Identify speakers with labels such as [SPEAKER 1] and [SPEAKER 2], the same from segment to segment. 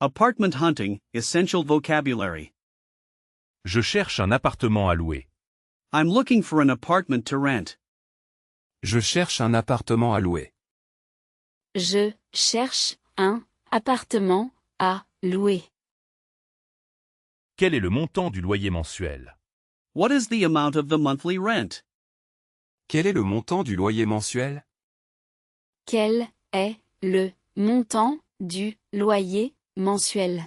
[SPEAKER 1] Apartment hunting, essential vocabulary.
[SPEAKER 2] Je cherche un appartement à louer.
[SPEAKER 1] I'm looking for an apartment to rent.
[SPEAKER 3] Je cherche un appartement à louer.
[SPEAKER 4] Je cherche un appartement à louer.
[SPEAKER 2] Quel est le montant du loyer mensuel?
[SPEAKER 1] What is the amount of the monthly rent?
[SPEAKER 3] Quel est le montant du loyer mensuel?
[SPEAKER 4] Quel est le montant du loyer mensuel?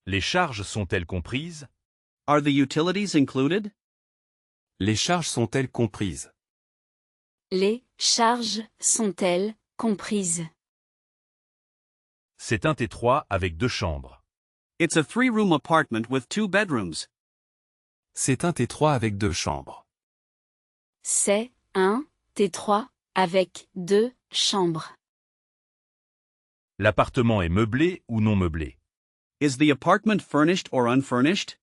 [SPEAKER 2] Les charges sont-elles comprises?
[SPEAKER 1] Are the utilities included?
[SPEAKER 3] Les charges sont-elles comprises?
[SPEAKER 4] Les charges sont-elles comprises?
[SPEAKER 2] C'est un T3 avec 2 chambres.
[SPEAKER 1] It's a 3-room apartment with 2 bedrooms.
[SPEAKER 3] C'est un T3 avec 2 chambres.
[SPEAKER 4] C'est un T3 avec 2 chambres.
[SPEAKER 2] L'appartement est meublé ou non meublé?
[SPEAKER 1] Is the apartment furnished or unfurnished?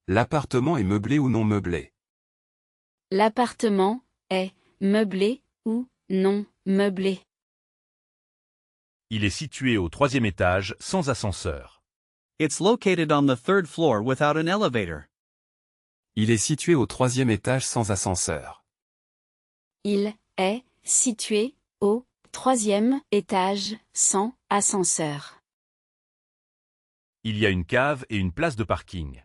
[SPEAKER 3] L'appartement est meublé ou non meublé?
[SPEAKER 4] L'appartement est meublé ou non meublé?
[SPEAKER 2] Il est situé au 3e étage sans ascenseur.
[SPEAKER 1] It's located on the 3rd floor without an elevator.
[SPEAKER 3] Il est situé au 3e étage sans ascenseur.
[SPEAKER 4] Il est situé au 3e étage sans ascenseur.
[SPEAKER 2] Il y a une cave et une place de parking.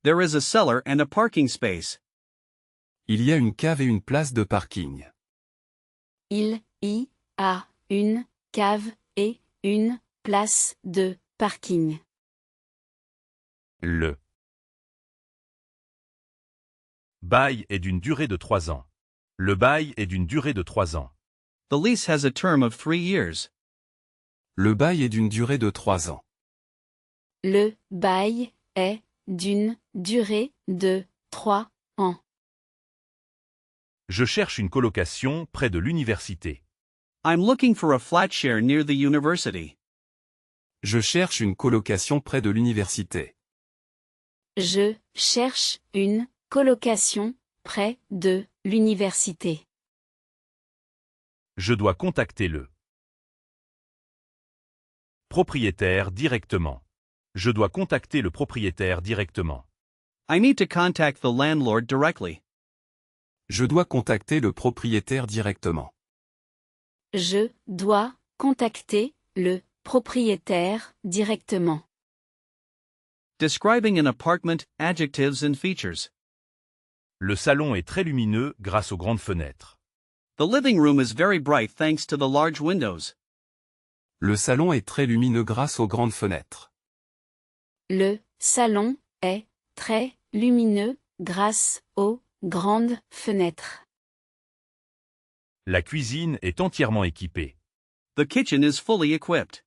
[SPEAKER 1] There is a cellar and a parking space.
[SPEAKER 3] Il y a une cave et une place de parking.
[SPEAKER 4] Il y a une cave et une place de parking.
[SPEAKER 2] Le bail est d'une durée de 3 ans. Le bail est d'une durée de 3 ans.
[SPEAKER 1] The lease has a term of 3 years.
[SPEAKER 3] Le bail est d'une durée de 3 ans.
[SPEAKER 4] Le bail est d'une durée de 3 ans.
[SPEAKER 2] Je cherche une colocation près de l'université.
[SPEAKER 1] I'm looking for a flat share near the university.
[SPEAKER 3] Je cherche une colocation près de l'université.
[SPEAKER 4] Je cherche une colocation près de l'université.
[SPEAKER 2] Je dois contacter le propriétaire directement. Je dois contacter le propriétaire directement.
[SPEAKER 1] I need to contact the landlord directly.
[SPEAKER 3] Je dois contacter le propriétaire directement.
[SPEAKER 4] Je dois contacter le propriétaire directement.
[SPEAKER 1] Describing an apartment, adjectives and features.
[SPEAKER 2] Le salon est très lumineux grâce aux grandes fenêtres.
[SPEAKER 1] The living room is very bright thanks to the large windows.
[SPEAKER 3] Le salon est très lumineux grâce aux grandes fenêtres.
[SPEAKER 4] Le salon est très lumineux grâce aux grandes fenêtres.
[SPEAKER 2] La cuisine est entièrement équipée.
[SPEAKER 1] The kitchen is fully equipped.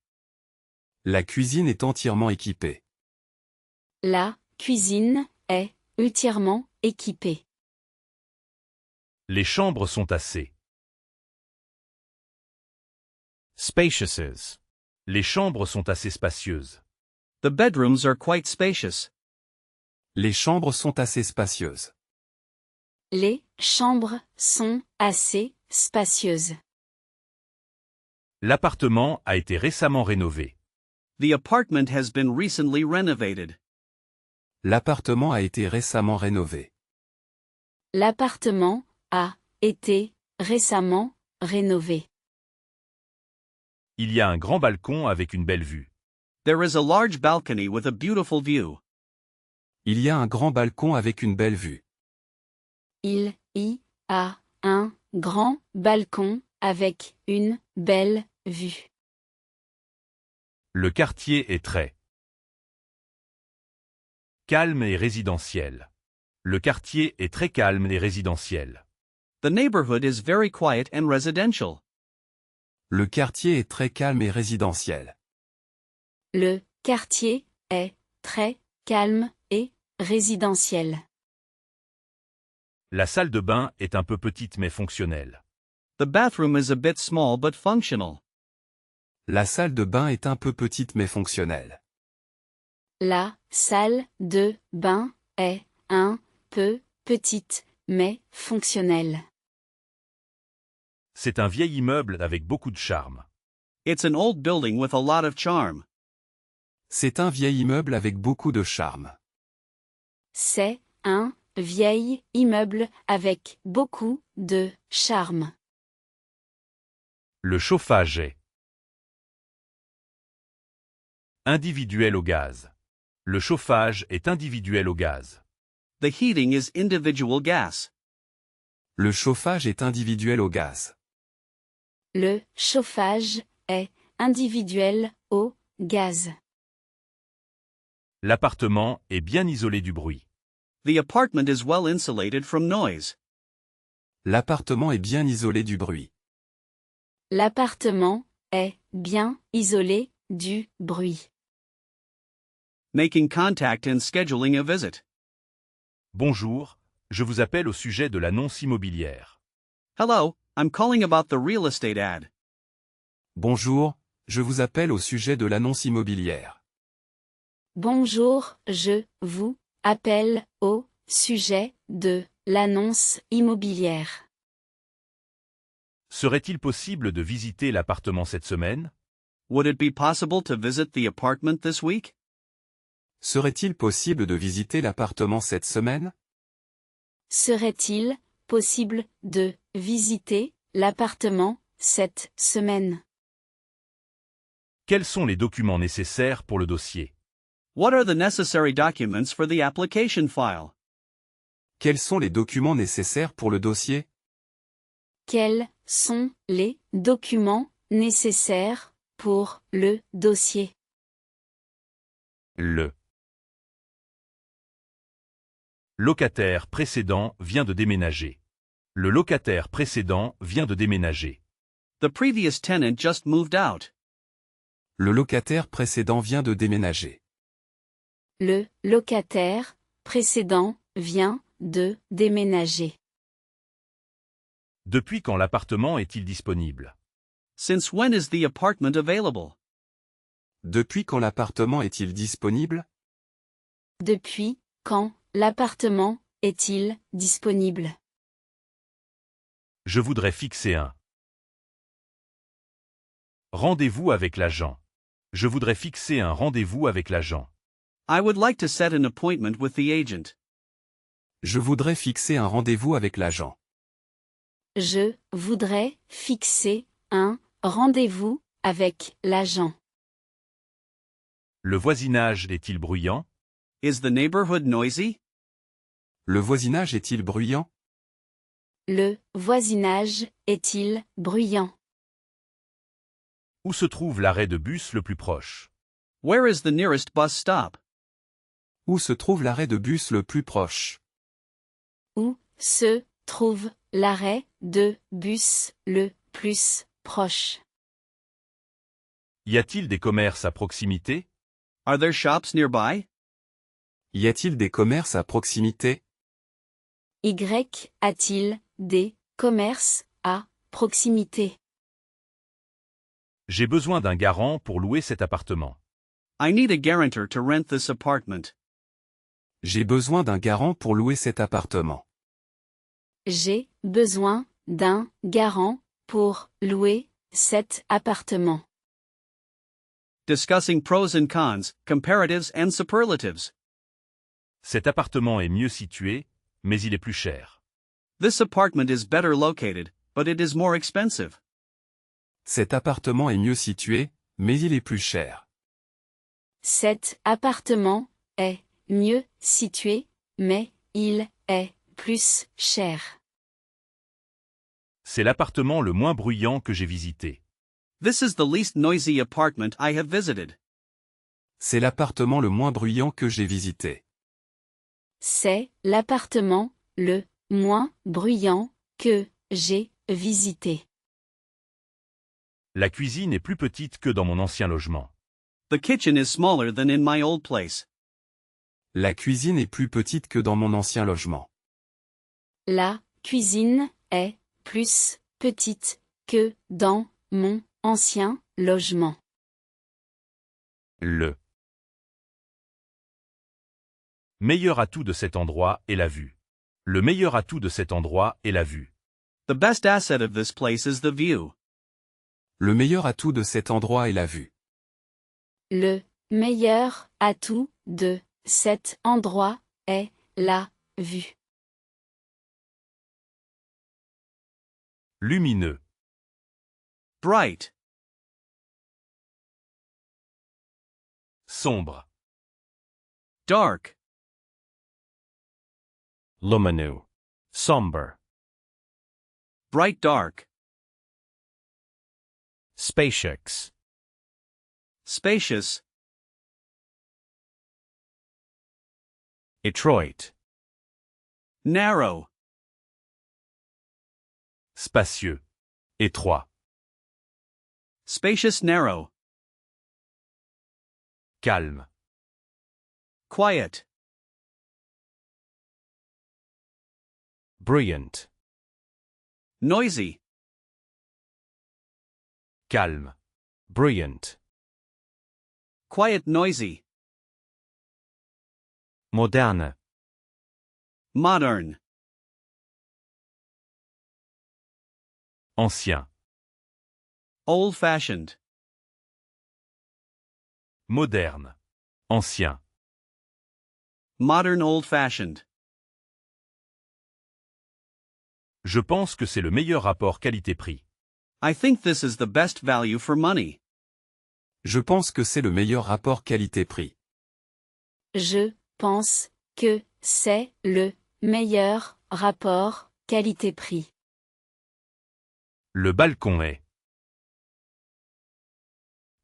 [SPEAKER 3] La cuisine est entièrement équipée.
[SPEAKER 4] La cuisine est entièrement équipée.
[SPEAKER 2] Les chambres sont assez
[SPEAKER 1] Spacious.
[SPEAKER 2] Les chambres sont assez spacieuses.
[SPEAKER 1] The bedrooms are quite spacious.
[SPEAKER 3] Les chambres sont assez spacieuses.
[SPEAKER 4] Les chambres sont assez spacieuses.
[SPEAKER 2] L'appartement a été récemment rénové.
[SPEAKER 1] The apartment has been recently renovated.
[SPEAKER 3] L'appartement a été récemment rénové.
[SPEAKER 4] L'appartement a été récemment rénové.
[SPEAKER 2] Il y a un grand balcon avec une belle vue.
[SPEAKER 1] There is a large balcony with a beautiful view.
[SPEAKER 3] Il y a un grand balcon avec une belle vue.
[SPEAKER 4] Il y a un grand balcon avec une belle vue.
[SPEAKER 2] Le quartier est très calme et résidentiel. Le quartier est très calme et résidentiel.
[SPEAKER 1] The neighborhood is very quiet and residential.
[SPEAKER 3] Le quartier est très calme et résidentiel.
[SPEAKER 4] Le quartier est très calme et résidentiel.
[SPEAKER 2] La salle de bain est un peu petite mais fonctionnelle.
[SPEAKER 1] The bathroom is a bit small but functional.
[SPEAKER 3] La salle de bain est un peu petite mais fonctionnelle.
[SPEAKER 4] La salle de bain est un peu petite mais fonctionnelle.
[SPEAKER 2] C'est un vieil immeuble avec beaucoup de charme.
[SPEAKER 1] It's an old building with a lot of charm.
[SPEAKER 3] C'est un vieil immeuble avec beaucoup de charme.
[SPEAKER 4] C'est un vieil immeuble avec beaucoup de charme.
[SPEAKER 2] Le chauffage est individuel au gaz. Le chauffage est individuel au gaz.
[SPEAKER 1] The heating is individual gas.
[SPEAKER 3] Le chauffage est individuel au gaz.
[SPEAKER 4] Le chauffage est individuel au gaz.
[SPEAKER 2] L'appartement est bien isolé du bruit.
[SPEAKER 1] The apartment is well insulated from noise.
[SPEAKER 3] L'appartement est bien isolé du bruit.
[SPEAKER 4] L'appartement est bien isolé du bruit.
[SPEAKER 1] Making contact and scheduling a visit.
[SPEAKER 2] Bonjour, je vous appelle au sujet de l'annonce immobilière.
[SPEAKER 1] Hello, I'm calling about the real estate ad.
[SPEAKER 3] Bonjour, je vous appelle au sujet de l'annonce immobilière.
[SPEAKER 4] Bonjour, je vous appelle au sujet de l'annonce immobilière.
[SPEAKER 2] Serait-il possible de visiter l'appartement cette semaine?
[SPEAKER 1] Would it be possible to visit the apartment this week?
[SPEAKER 3] Serait-il possible de visiter l'appartement cette semaine?
[SPEAKER 4] Serait-il possible de visiter l'appartement cette semaine?
[SPEAKER 2] Quels sont les documents nécessaires pour le dossier?
[SPEAKER 1] What are the necessary documents for the application file?
[SPEAKER 3] Quels sont les documents nécessaires pour le dossier?
[SPEAKER 4] Quels sont les documents nécessaires pour le dossier?
[SPEAKER 2] Le locataire précédent vient de déménager. Le locataire précédent vient de déménager.
[SPEAKER 1] The previous tenant just moved out.
[SPEAKER 3] Le locataire précédent vient de déménager.
[SPEAKER 4] Le locataire précédent vient de déménager.
[SPEAKER 2] Depuis quand l'appartement est-il disponible?
[SPEAKER 1] Since when is the apartment available?
[SPEAKER 3] Depuis quand l'appartement est-il disponible?
[SPEAKER 4] Depuis quand l'appartement est-il disponible?
[SPEAKER 2] Je voudrais fixer un rendez-vous avec l'agent. Je voudrais fixer un rendez-vous avec l'agent.
[SPEAKER 1] I would like to set an appointment with the agent.
[SPEAKER 3] Je voudrais fixer un rendez-vous avec l'agent.
[SPEAKER 4] Je voudrais fixer un rendez-vous avec l'agent.
[SPEAKER 2] Le voisinage est-il bruyant?
[SPEAKER 1] Is the neighborhood noisy?
[SPEAKER 3] Le voisinage est-il bruyant?
[SPEAKER 4] Le voisinage est-il bruyant?
[SPEAKER 2] Où se trouve l'arrêt de bus le plus proche?
[SPEAKER 1] Where is the nearest bus stop?
[SPEAKER 3] Où se trouve l'arrêt de bus le plus proche?
[SPEAKER 4] Où se trouve l'arrêt de bus le plus proche?
[SPEAKER 2] Y a-t-il des commerces à proximité?
[SPEAKER 1] Are there shops nearby?
[SPEAKER 3] Y a-t-il des commerces à proximité?
[SPEAKER 4] Y a-t-il des commerces à proximité?
[SPEAKER 2] J'ai besoin d'un garant pour louer cet appartement.
[SPEAKER 1] I need a guarantor to rent this apartment.
[SPEAKER 3] J'ai besoin d'un garant pour louer cet appartement.
[SPEAKER 4] J'ai besoin d'un garant pour louer cet appartement.
[SPEAKER 1] Discussing pros and cons, comparatives and superlatives.
[SPEAKER 2] Cet appartement est mieux situé, mais il est plus cher.
[SPEAKER 1] This apartment is better located, but it is more expensive.
[SPEAKER 3] Cet appartement est mieux situé, mais il est plus cher.
[SPEAKER 4] Cet appartement est mieux situé, mais il est plus cher.
[SPEAKER 2] C'est l'appartement le moins bruyant que j'ai visité.
[SPEAKER 1] This is the least noisy apartment I have visited.
[SPEAKER 3] C'est l'appartement le moins bruyant que j'ai visité.
[SPEAKER 4] C'est l'appartement le moins bruyant que j'ai visité.
[SPEAKER 2] La cuisine est plus petite que dans mon ancien logement.
[SPEAKER 1] The kitchen is smaller than in my old place.
[SPEAKER 3] La cuisine est plus petite que dans mon ancien logement.
[SPEAKER 4] La cuisine est plus petite que dans mon ancien logement.
[SPEAKER 2] Le meilleur atout de cet endroit est la vue. Le meilleur atout de cet endroit est la vue.
[SPEAKER 1] The best asset of this place is the view.
[SPEAKER 3] Le meilleur atout de cet endroit est la vue.
[SPEAKER 4] Le meilleur atout de cet endroit est la vue.
[SPEAKER 2] Lumineux.
[SPEAKER 1] Bright.
[SPEAKER 2] Sombre.
[SPEAKER 1] Dark.
[SPEAKER 2] Lumineux. Somber.
[SPEAKER 1] Bright dark.
[SPEAKER 2] Spacious.
[SPEAKER 1] Spacious.
[SPEAKER 2] Detroit.
[SPEAKER 1] Narrow.
[SPEAKER 2] Spacieux. Étroit.
[SPEAKER 1] Spacious narrow.
[SPEAKER 2] Calme.
[SPEAKER 1] Quiet.
[SPEAKER 2] Brilliant.
[SPEAKER 1] Noisy.
[SPEAKER 2] Calme. Brilliant.
[SPEAKER 1] Quiet noisy.
[SPEAKER 2] Moderne.
[SPEAKER 1] Modern.
[SPEAKER 2] Ancien.
[SPEAKER 1] Old-fashioned.
[SPEAKER 2] Moderne. Ancien.
[SPEAKER 1] Modern old-fashioned.
[SPEAKER 2] Je pense que c'est le meilleur rapport qualité-prix.
[SPEAKER 1] I think this is the best value for money.
[SPEAKER 3] Je pense que c'est le meilleur rapport qualité-prix.
[SPEAKER 4] Je pense que c'est le meilleur rapport qualité-prix.
[SPEAKER 2] Le balcon est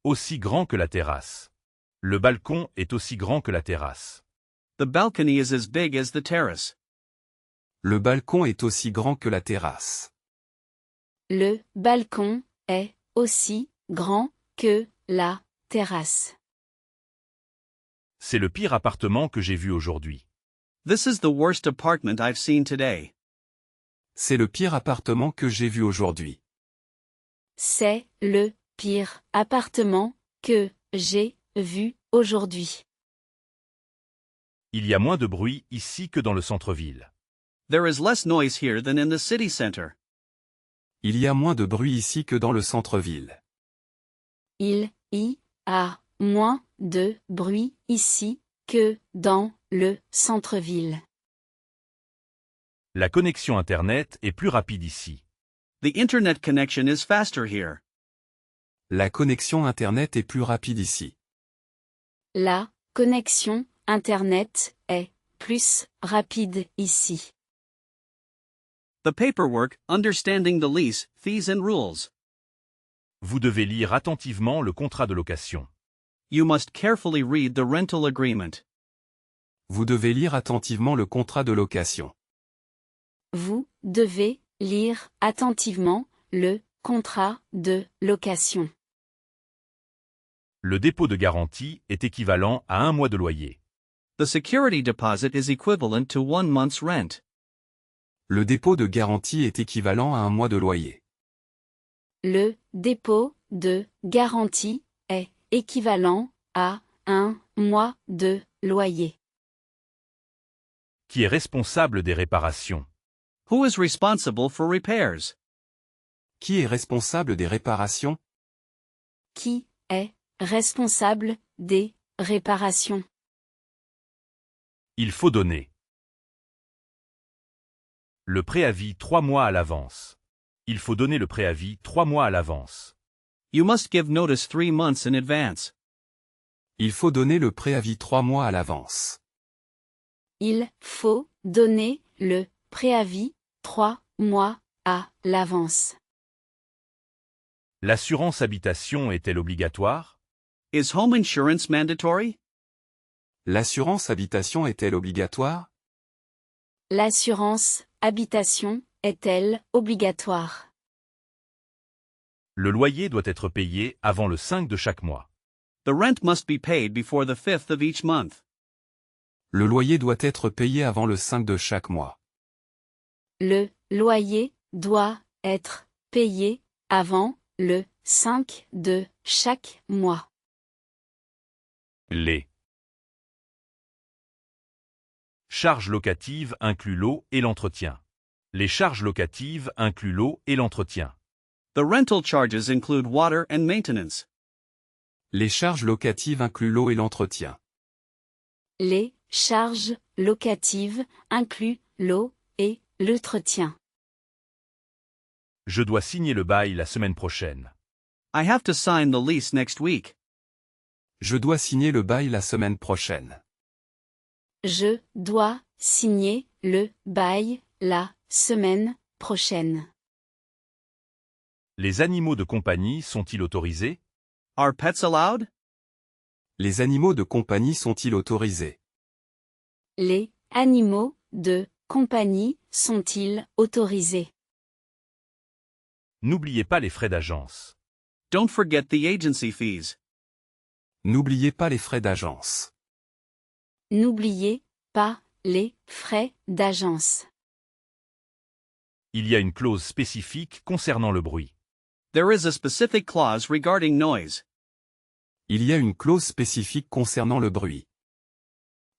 [SPEAKER 2] aussi grand que la terrasse. Le balcon est aussi grand que la terrasse.
[SPEAKER 1] The balcony is as big as the terrace.
[SPEAKER 3] Le balcon est aussi grand que la terrasse.
[SPEAKER 4] Le balcon est aussi grand que la terrasse.
[SPEAKER 2] C'est le pire appartement que j'ai vu aujourd'hui.
[SPEAKER 1] This is the worst apartment I've seen today.
[SPEAKER 3] C'est le pire appartement que j'ai vu aujourd'hui.
[SPEAKER 4] C'est le pire appartement que j'ai vu aujourd'hui.
[SPEAKER 2] Il y a moins de bruit ici que dans le centre-ville.
[SPEAKER 1] There is less noise here than in the city center.
[SPEAKER 3] Il y a moins de bruit ici que dans le centre-ville.
[SPEAKER 4] Il y a moins de bruit ici que dans le centre-ville.
[SPEAKER 2] La connexion Internet est plus rapide ici.
[SPEAKER 1] The internet connection is faster here.
[SPEAKER 3] La connexion Internet est plus rapide ici.
[SPEAKER 4] La connexion Internet est plus rapide ici.
[SPEAKER 1] The paperwork, understanding the lease, fees and rules.
[SPEAKER 2] Vous devez lire attentivement le contrat de location.
[SPEAKER 1] You must carefully read the rental agreement.
[SPEAKER 3] Vous devez lire attentivement le contrat de location.
[SPEAKER 4] Vous devez lire attentivement le contrat de location.
[SPEAKER 2] Le dépôt de garantie est équivalent à 1 mois de loyer.
[SPEAKER 1] The security deposit is equivalent to 1 month's rent.
[SPEAKER 3] Le dépôt de garantie est équivalent à 1 mois de loyer.
[SPEAKER 4] Le dépôt de garantie est équivalent à 1 mois de loyer.
[SPEAKER 2] Qui est responsable des réparations?
[SPEAKER 1] Who is responsible for repairs?
[SPEAKER 3] Qui est responsable des réparations?
[SPEAKER 4] Qui est responsable des réparations?
[SPEAKER 2] Il faut donner le préavis 3 mois à l'avance. Il faut donner le préavis 3 mois à l'avance.
[SPEAKER 1] You must give notice 3 months in advance.
[SPEAKER 3] Il faut donner le préavis 3 mois à l'avance.
[SPEAKER 4] Il faut donner le préavis 3 mois à l'avance.
[SPEAKER 2] L'assurance habitation est-elle obligatoire?
[SPEAKER 1] Is home insurance mandatory?
[SPEAKER 3] L'assurance habitation est-elle obligatoire?
[SPEAKER 4] L'assurance habitation est-elle obligatoire?
[SPEAKER 2] Le loyer doit être payé avant le 5 de chaque mois.
[SPEAKER 1] The rent must be paid before the 5th of each month.
[SPEAKER 3] Le loyer doit être payé avant le 5 de chaque mois.
[SPEAKER 4] Le loyer doit être payé avant le 5 de chaque mois.
[SPEAKER 2] Les charges locatives incluent l'eau et l'entretien. Les charges locatives incluent l'eau et l'entretien.
[SPEAKER 1] The rental charges include water and maintenance.
[SPEAKER 3] Les charges locatives incluent l'eau et l'entretien.
[SPEAKER 4] Les charges locatives incluent l'eau et l'entretien.
[SPEAKER 2] Je dois signer le bail la semaine prochaine.
[SPEAKER 1] I have to sign the lease next week.
[SPEAKER 3] Je dois signer le bail la semaine prochaine.
[SPEAKER 4] Je dois signer le bail la semaine prochaine.
[SPEAKER 2] Les animaux de compagnie sont-ils autorisés?
[SPEAKER 1] Are pets allowed?
[SPEAKER 3] Les animaux de compagnie sont-ils autorisés?
[SPEAKER 4] Les animaux de compagnie sont-ils autorisés?
[SPEAKER 2] N'oubliez pas les frais d'agence.
[SPEAKER 1] Don't forget the agency fees.
[SPEAKER 3] N'oubliez pas les frais d'agence.
[SPEAKER 4] N'oubliez pas les frais d'agence.
[SPEAKER 2] Il y a une clause spécifique concernant le bruit.
[SPEAKER 1] There is a specific clause regarding noise.
[SPEAKER 3] Il y a une clause spécifique concernant le bruit.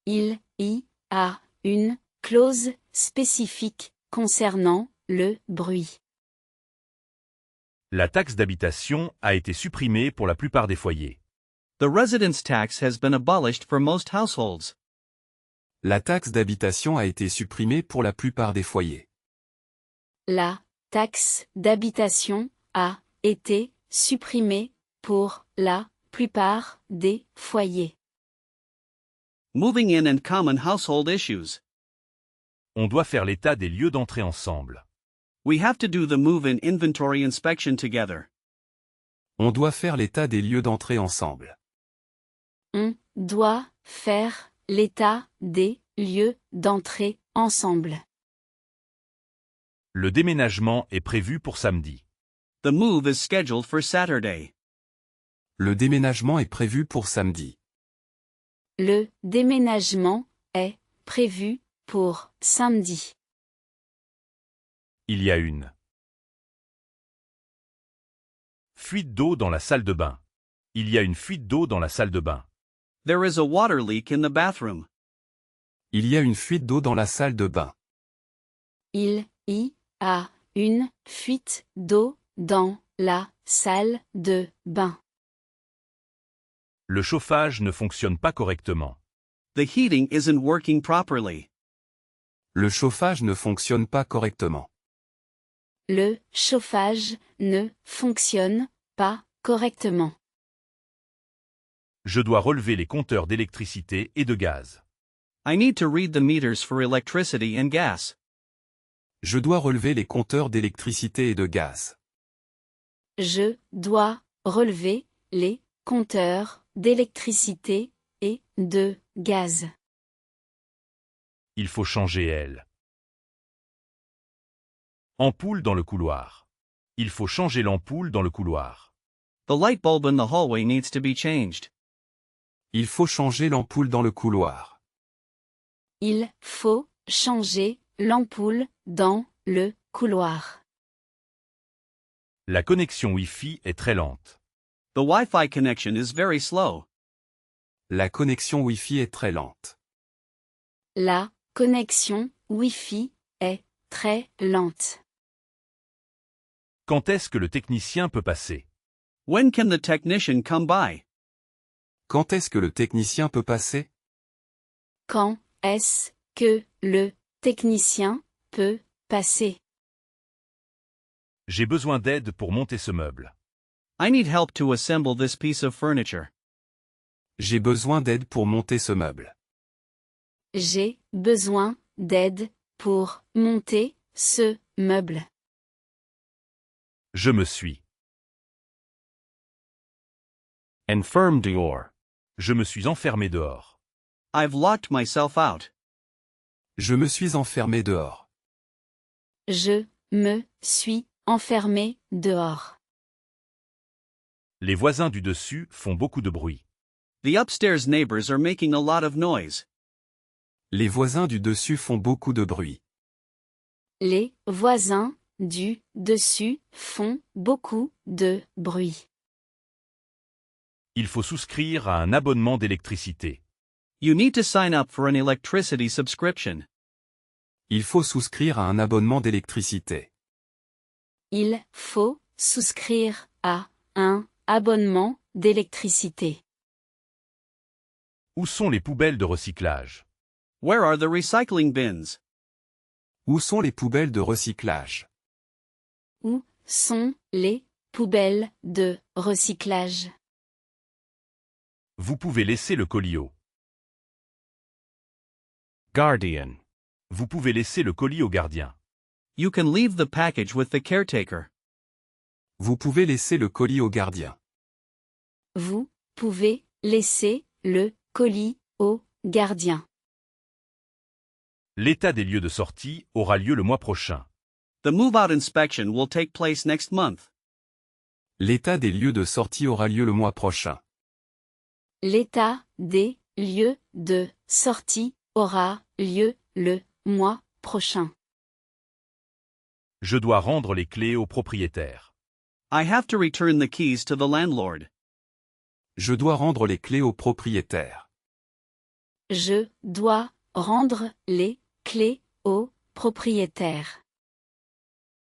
[SPEAKER 4] Il y a une clause spécifique concernant le bruit.
[SPEAKER 2] La taxe d'habitation a été supprimée pour la plupart des foyers.
[SPEAKER 1] The residence tax has been abolished for most households.
[SPEAKER 3] La taxe d'habitation a été supprimée pour la plupart des foyers.
[SPEAKER 4] La taxe d'habitation a été supprimée pour la plupart des foyers.
[SPEAKER 1] Moving in and common household issues.
[SPEAKER 2] On doit faire l'état des lieux d'entrée ensemble.
[SPEAKER 1] We have to do the move-in inventory inspection together.
[SPEAKER 3] On doit faire l'état des lieux d'entrée ensemble.
[SPEAKER 4] On doit faire l'état des lieux d'entrée ensemble.
[SPEAKER 2] Le déménagement est prévu pour samedi.
[SPEAKER 1] The move is scheduled for Saturday.
[SPEAKER 3] Le déménagement est prévu pour samedi.
[SPEAKER 4] Le déménagement est prévu pour samedi.
[SPEAKER 2] Il y a une fuite d'eau dans la salle de bain. Il y a une fuite d'eau dans la salle de bain.
[SPEAKER 1] There is a water leak in the bathroom.
[SPEAKER 3] Il y a une fuite d'eau dans la salle de bain.
[SPEAKER 4] Il y a une fuite d'eau dans la salle de bain.
[SPEAKER 2] Le chauffage ne fonctionne pas correctement.
[SPEAKER 1] The heating isn't working properly.
[SPEAKER 3] Le chauffage ne fonctionne pas correctement.
[SPEAKER 4] Le chauffage ne fonctionne pas correctement.
[SPEAKER 2] Je dois relever les compteurs d'électricité et de gaz.
[SPEAKER 1] I need to read the meters for electricity and gas.
[SPEAKER 3] Je dois relever les compteurs d'électricité et de gaz.
[SPEAKER 4] Je dois relever les compteurs d'électricité et de gaz.
[SPEAKER 2] Il faut changer elle. Ampoule dans le couloir. Il faut changer l'ampoule dans le couloir.
[SPEAKER 1] The light bulb in the hallway needs to be changed.
[SPEAKER 3] Il faut changer l'ampoule dans le couloir.
[SPEAKER 4] Il faut changer l'ampoule dans le couloir.
[SPEAKER 2] La connexion Wi-Fi est très lente.
[SPEAKER 1] The Wi-Fi connection is very slow.
[SPEAKER 3] La connexion Wi-Fi est très lente.
[SPEAKER 4] La connexion Wi-Fi est très lente.
[SPEAKER 2] Quand est-ce que le technicien peut passer?
[SPEAKER 1] When can the technician come by?
[SPEAKER 3] Quand est-ce que le technicien peut passer?
[SPEAKER 4] Quand est-ce que le technicien peut passer?
[SPEAKER 2] J'ai besoin d'aide pour monter ce meuble.
[SPEAKER 1] I need help to assemble this piece of furniture.
[SPEAKER 3] J'ai besoin d'aide pour monter ce meuble.
[SPEAKER 4] J'ai besoin d'aide pour monter ce meuble.
[SPEAKER 2] Je me suis.
[SPEAKER 1] Enfermed or.
[SPEAKER 2] Je me suis enfermé dehors.
[SPEAKER 1] I've locked myself out.
[SPEAKER 3] Je me suis enfermé dehors.
[SPEAKER 4] Je me suis enfermé dehors.
[SPEAKER 2] Les voisins du dessus font beaucoup de bruit.
[SPEAKER 1] The upstairs neighbors are making a lot of noise.
[SPEAKER 3] Les voisins du dessus font beaucoup de bruit.
[SPEAKER 4] Les voisins du dessus font beaucoup de bruit.
[SPEAKER 2] Il faut souscrire à un abonnement d'électricité.
[SPEAKER 1] You need to sign up for an electricity subscription.
[SPEAKER 3] Il faut souscrire à un abonnement d'électricité.
[SPEAKER 4] Il faut souscrire à un abonnement d'électricité.
[SPEAKER 2] Où sont les poubelles de recyclage?
[SPEAKER 1] Where are the recycling bins?
[SPEAKER 3] Où sont les poubelles de recyclage?
[SPEAKER 4] Où sont les poubelles de recyclage?
[SPEAKER 2] Vous pouvez laisser le colis au.
[SPEAKER 3] Guardian.
[SPEAKER 2] Vous pouvez laisser le colis au gardien.
[SPEAKER 1] You can leave the package with the caretaker.
[SPEAKER 3] Vous pouvez laisser le colis au gardien.
[SPEAKER 4] Vous pouvez laisser le colis au gardien.
[SPEAKER 2] L'état des lieux de sortie aura lieu le mois prochain.
[SPEAKER 1] The move-out inspection will take place next month.
[SPEAKER 3] L'état des lieux de sortie aura lieu le mois prochain.
[SPEAKER 4] L'état des lieux de sortie aura lieu le mois prochain.
[SPEAKER 2] Je dois rendre les clés au propriétaire.
[SPEAKER 1] I have to return the keys to the landlord.
[SPEAKER 3] Je dois rendre les clés au propriétaire.
[SPEAKER 4] Je dois rendre les clés au propriétaire.